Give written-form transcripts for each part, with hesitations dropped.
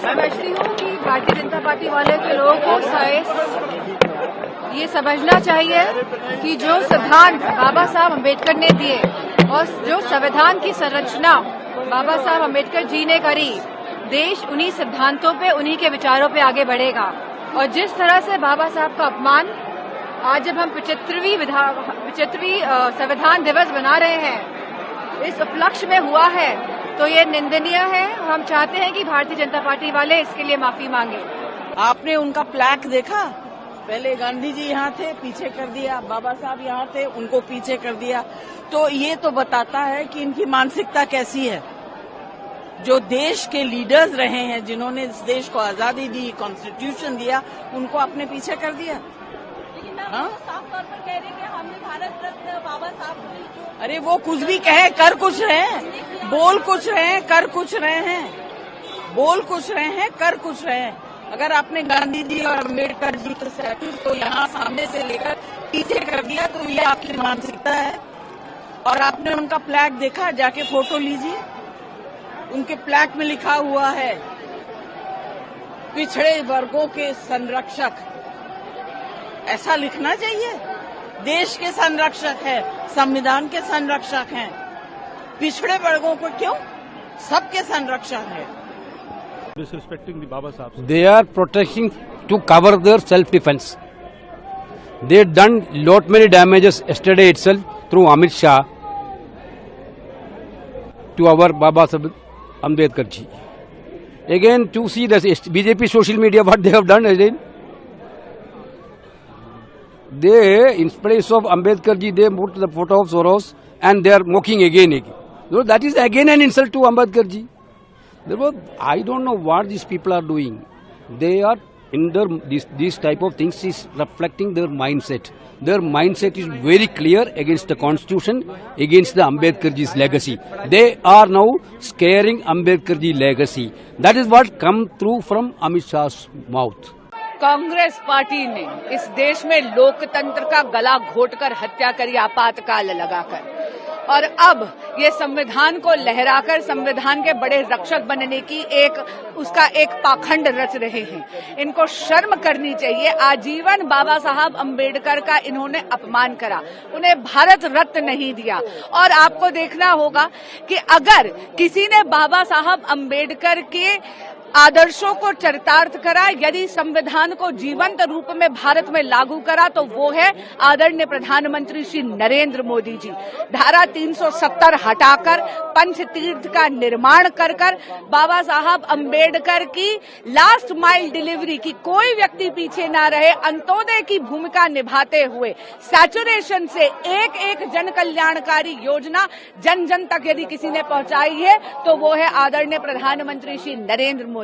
समझती हूँ कि भारतीय जनता पार्टी वाले के लोगों को ये समझना चाहिए कि जो सिद्धांत बाबा साहब अम्बेडकर ने दिए और जो संविधान की संरचना बाबा साहब अम्बेडकर जी ने करी, देश उन्हीं सिद्धांतों पे, उन्हीं के विचारों पे आगे बढ़ेगा। और जिस तरह से बाबा साहब का अपमान आज जब हम 75वीं संविधान दिवस मना रहे हैं, इस उपलक्ष्य में हुआ है, तो ये निंदनीय है। हम चाहते हैं कि भारतीय जनता पार्टी वाले इसके लिए माफी मांगे। आपने उनका प्लैक देखा? पहले गांधी जी यहाँ थे, पीछे कर दिया, बाबा साहब यहाँ थे, उनको पीछे कर दिया। तो ये तो बताता है कि इनकी मानसिकता कैसी है। जो देश के लीडर्स रहे हैं, जिन्होंने इस देश को आजादी दी, कॉन्स्टिट्यूशन दिया, उनको अपने पीछे कर दिया। हाँ? साफ तौर पर कह रहे हैं कि हमने भारत रत्न बाबा साहब को, अरे वो कुछ भी कहे, कर कुछ रहे हैं, बोल कुछ रहे हैं, कर कुछ रहे हैं, बोल कुछ रहे हैं, कर कुछ रहे हैं। अगर आपने गांधी जी और अम्बेडकर जी के स्टैच्यू को यहाँ सामने से लेकर पीछे कर दिया, तो ये आपकी मानसिकता है। और आपने उनका प्लैक देखा? जाके फोटो लीजिए। उनके प्लैक में लिखा हुआ है पिछड़े वर्गों के संरक्षक। ऐसा लिखना चाहिए। देश के संरक्षक है, संविधान के संरक्षक हैं, पिछड़े वर्गों को क्यों? सबके संरक्षक है। Disrespecting the Baba Sahib. They are protecting to cover their self-defense. They done lot many damages yesterday itself through Amit Shah to our Baba Sahib Ambedkar ji. Again to see the BJP social media what they have done again. They, in place of Ambedkar ji, they put the photo of Soros and they are mocking again. So that is again an insult to Ambedkar ji. I don't know what these people are doing. They are in their these type of things is reflecting their mindset. Their mindset is very clear against the constitution, against the Ambedkar ji's legacy. They are now scaring Ambedkar ji legacy. That is what come through from Amit Shah's mouth. Congress party ने इस देश में लोकतंत्र का गला घोटकर हत्या करी, आपातकाल लगाकर, और अब ये संविधान को लहराकर संविधान के बड़े रक्षक बनने की उसका एक पाखंड रच रहे हैं। इनको शर्म करनी चाहिए। आजीवन बाबा साहब अम्बेडकर का इन्होंने अपमान करा, उन्हें भारत रत्न नहीं दिया। और आपको देखना होगा कि अगर किसी ने बाबा साहब अम्बेडकर के आदर्शों को चरितार्थ करा, यदि संविधान को जीवंत रूप में भारत में लागू करा, तो वो है आदरणीय प्रधानमंत्री श्री नरेंद्र मोदी जी। धारा 370 हटाकर पंचतीर्थ का निर्माण कर बाबा साहब अम्बेडकर की लास्ट माइल डिलीवरी की कोई व्यक्ति पीछे ना रहे, अंत्योदय की भूमिका निभाते हुए सैचुरेशन से एक एक जन कल्याणकारी योजना जन जन तक यदि किसी ने पहुंचाई है, तो वो है आदरणीय प्रधानमंत्री श्री नरेंद्र मोदी।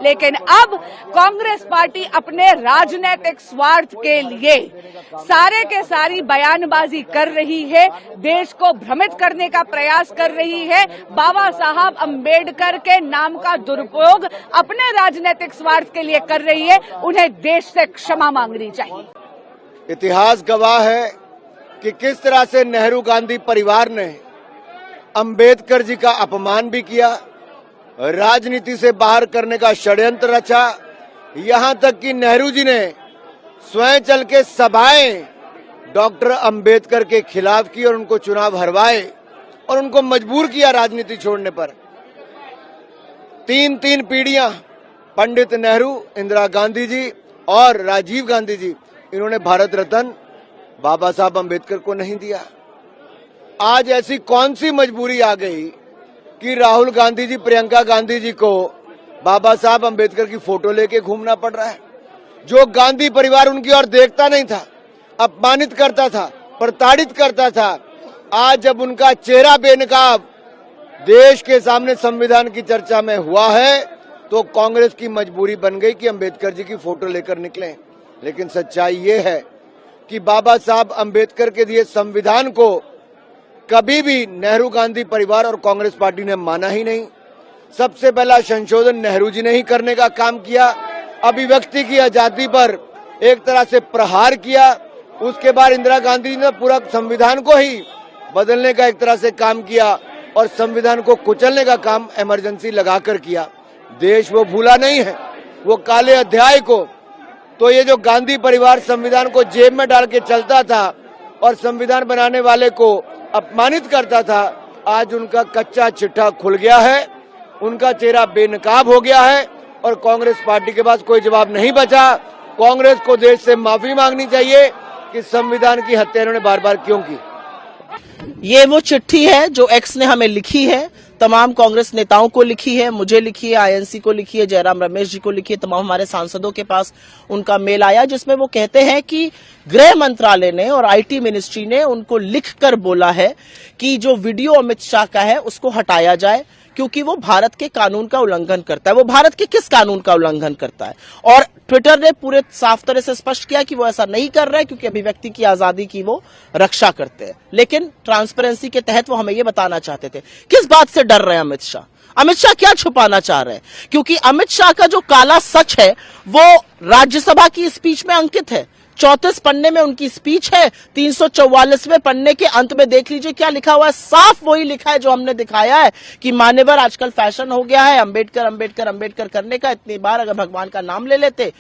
लेकिन अब कांग्रेस पार्टी अपने राजनीतिक स्वार्थ के लिए सारे के सारी बयानबाजी कर रही है, देश को भ्रमित करने का प्रयास कर रही है, बाबा साहब अम्बेडकर के नाम का दुरुपयोग अपने राजनीतिक स्वार्थ के लिए कर रही है। उन्हें देश से क्षमा मांगनी चाहिए। इतिहास गवाह है कि किस तरह से नेहरू गांधी परिवार ने अम्बेडकर जी का अपमान भी किया, राजनीति से बाहर करने का षड्यंत्र रचा। यहां तक कि नेहरू जी ने स्वयं चल के सभाएं डॉक्टर अंबेडकर के खिलाफ की और उनको चुनाव हरवाए और उनको मजबूर किया राजनीति छोड़ने पर। तीन पीढ़ियां, पंडित नेहरू, इंदिरा गांधी जी और राजीव गांधी जी, इन्होंने भारत रत्न बाबा साहब अंबेडकर को नहीं दिया। आज ऐसी कौन सी मजबूरी आ गई कि राहुल गांधी जी, प्रियंका गांधी जी को बाबा साहब अंबेडकर की फोटो लेके घूमना पड़ रहा है? जो गांधी परिवार उनकी ओर देखता नहीं था, अपमानित करता था, प्रताड़ित करता था, आज जब उनका चेहरा बेनकाब देश के सामने संविधान की चर्चा में हुआ है, तो कांग्रेस की मजबूरी बन गई कि अंबेडकर जी की फोटो लेकर निकले। लेकिन सच्चाई ये है कि बाबा साहब अंबेडकर के दिए संविधान को कभी भी नेहरू गांधी परिवार और कांग्रेस पार्टी ने माना ही नहीं। सबसे पहला संशोधन नेहरू जी ने ही करने का काम किया, अभिव्यक्ति की आजादी पर एक तरह से प्रहार किया। उसके बाद इंदिरा गांधी जी ने पूरा संविधान को ही बदलने का एक तरह से काम किया और संविधान को कुचलने का काम इमरजेंसी लगाकर किया। देश वो भूला नहीं है, वो काले अध्याय को। तो ये जो गांधी परिवार संविधान को जेब में डाल के चलता था और संविधान बनाने वाले को अपमानित करता था, आज उनका कच्चा चिट्ठा खुल गया है, उनका चेहरा बेनकाब हो गया है और कांग्रेस पार्टी के पास कोई जवाब नहीं बचा। कांग्रेस को देश से माफी मांगनी चाहिए कि संविधान की हत्या इन्होंने बार बार क्यों की। ये वो चिट्ठी है जो एक्स ने हमें लिखी है, तमाम कांग्रेस नेताओं को लिखी है, मुझे लिखी है, आईएनसी को लिखी है, जयराम रमेश जी को लिखी है, तमाम हमारे सांसदों के पास उनका मेल आया, जिसमें वो कहते हैं कि गृह मंत्रालय ने और आईटी मिनिस्ट्री ने उनको लिखकर बोला है कि जो वीडियो अमित शाह का है उसको हटाया जाए, क्योंकि वो भारत के कानून का उल्लंघन करता है। वो भारत के किस कानून का उल्लंघन करता है? और ट्विटर ने पूरे साफ तरह से स्पष्ट किया कि वो ऐसा नहीं कर रहे, क्योंकि अभिव्यक्ति की आजादी की वो रक्षा करते हैं। लेकिन ट्रांसपेरेंसी के तहत वो हमें ये बताना चाहते थे। किस बात से डर रहे हैं अमित शाह? अमित शाह क्या छुपाना चाह रहे हैं? क्योंकि अमित शाह का जो काला सच है वो राज्यसभा की स्पीच में अंकित है। 34 पन्ने में उनकी स्पीच है, 344वें पन्ने के अंत में देख लीजिए क्या लिखा हुआ है। साफ वही लिखा है जो हमने दिखाया है कि मान्यवर आजकल फैशन हो गया है अंबेडकर अंबेडकर अंबेडकर करने का। इतनी बार अगर भगवान का नाम ले लेते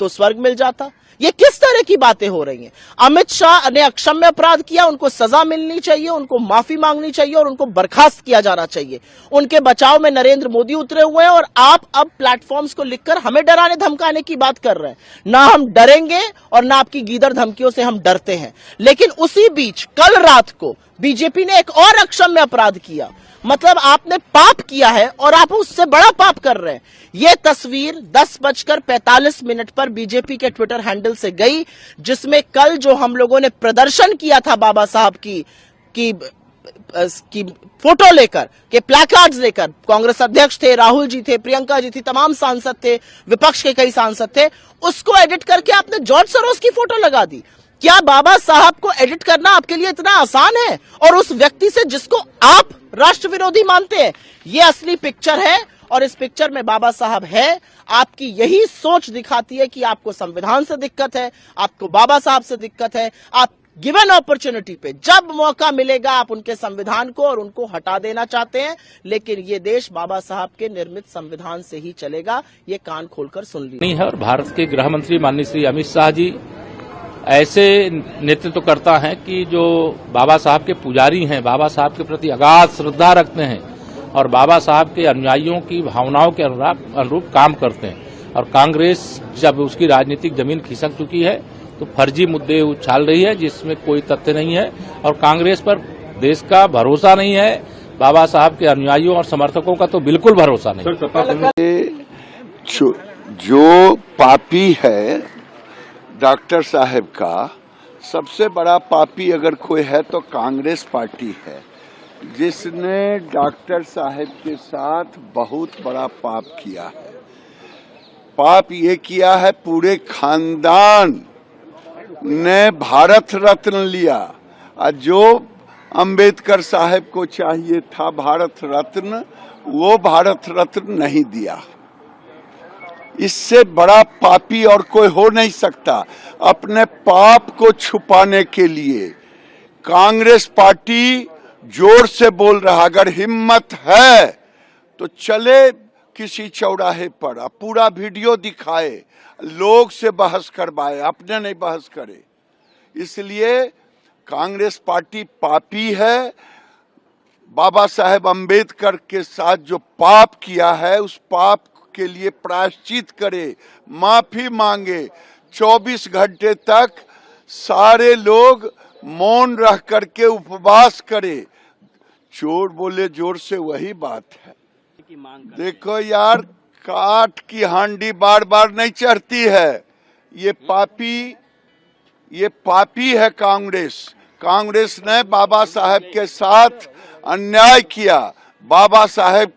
तो स्वर्ग मिल जाता। ये किस तरह की बातें हो रही हैं? अमित शाह ने अक्षम्य अपराध किया, उनको सजा मिलनी चाहिए, उनको माफी मांगनी चाहिए और उनको बर्खास्त किया जाना चाहिए। उनके बचाव में नरेंद्र मोदी उतरे हुए हैं और आप अब प्लेटफॉर्म्स को लिखकर हमें डराने धमकाने की बात कर रहे हैं। ना हम डरेंगे और ना आपकी गीदड़ धमकियों से हम डरते हैं। लेकिन उसी बीच कल रात को बीजेपी ने एक और अक्षम्य अपराध किया। मतलब आपने पाप किया है और आप उससे बड़ा पाप कर रहे हैं। ये तस्वीर 10:45 पर बीजेपी के ट्विटर हैंडल से गई, जिसमें कल जो हम लोगों ने प्रदर्शन किया था बाबा साहब की फोटो लेकर के प्लैकार्ड्स लेकर, कांग्रेस अध्यक्ष थे, राहुल जी थे, प्रियंका जी थी, तमाम सांसद थे, विपक्ष के कई सांसद थे, उसको एडिट करके आपने जॉर्ज सोरोस की फोटो लगा दी। क्या बाबा साहब को एडिट करना आपके लिए इतना आसान है? और उस व्यक्ति से जिसको आप राष्ट्र विरोधी मानते हैं। ये असली पिक्चर है और इस पिक्चर में बाबा साहब है। आपकी यही सोच दिखाती है कि आपको संविधान से दिक्कत है, आपको बाबा साहब से दिक्कत है। आप गिवन अपॉर्चुनिटी पे जब मौका मिलेगा आप उनके संविधान को और उनको हटा देना चाहते हैं। लेकिन ये देश बाबा साहब के निर्मित संविधान से ही चलेगा। ये कान खोलकर सुन लीजिए। है और भारत के गृह मंत्री माननीय श्री अमित शाह जी ऐसे नेतृत्व करता है कि जो बाबा साहब के पुजारी हैं, बाबा साहब के प्रति अगाध श्रद्धा रखते हैं और बाबा साहब के अनुयायियों की भावनाओं के अनुरूप काम करते हैं। और कांग्रेस जब उसकी राजनीतिक जमीन खिसक चुकी है तो फर्जी मुद्दे उछाल रही है जिसमें कोई तथ्य नहीं है और कांग्रेस पर देश का भरोसा नहीं है। बाबा साहब के अनुयायियों और समर्थकों का तो बिल्कुल भरोसा नहीं। जो पापी है डॉक्टर साहब का, सबसे बड़ा पापी अगर कोई है तो कांग्रेस पार्टी है, जिसने डॉक्टर साहब के साथ बहुत बड़ा पाप किया है। पाप ये किया है पूरे खानदान ने भारत रत्न लिया और जो अंबेडकर साहब को चाहिए था भारत रत्न, वो भारत रत्न नहीं दिया। इससे बड़ा पापी और कोई हो नहीं सकता। अपने पाप को छुपाने के लिए कांग्रेस पार्टी जोर से बोल रहा, अगर हिम्मत है तो चले किसी चौराहे पर, पूरा वीडियो दिखाए, लोग से बहस करवाए, अपने नहीं बहस करे। इसलिए कांग्रेस पार्टी पापी है। बाबा साहेब अंबेडकर के साथ जो पाप किया है उस पाप के लिए प्रायश्चित करे, माफी मांगे। 24 घंटे तक सारे लोग मौन रह करके उपवास करे। चोर बोले जोर से वही बात है। देखो यार, काठ की हांडी बार बार नहीं चढ़ती है। ये पापी है कांग्रेस ने बाबा साहेब के साथ अन्याय किया। बाबा साहेब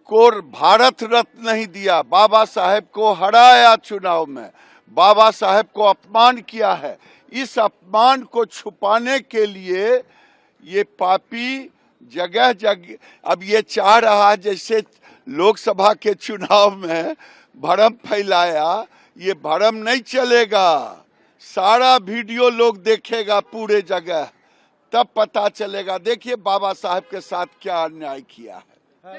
को भारत रत्न नहीं दिया, बाबा साहेब को हराया चुनाव में, बाबा साहेब को अपमान किया है। इस अपमान को छुपाने के लिए ये पापी जगह जगह अब ये चाह रहा जैसे लोकसभा के चुनाव में भ्रम फैलाया। ये भ्रम नहीं चलेगा। सारा वीडियो लोग देखेगा पूरे जगह, तब पता चलेगा। देखिए बाबा साहब के साथ क्या अन्याय किया है।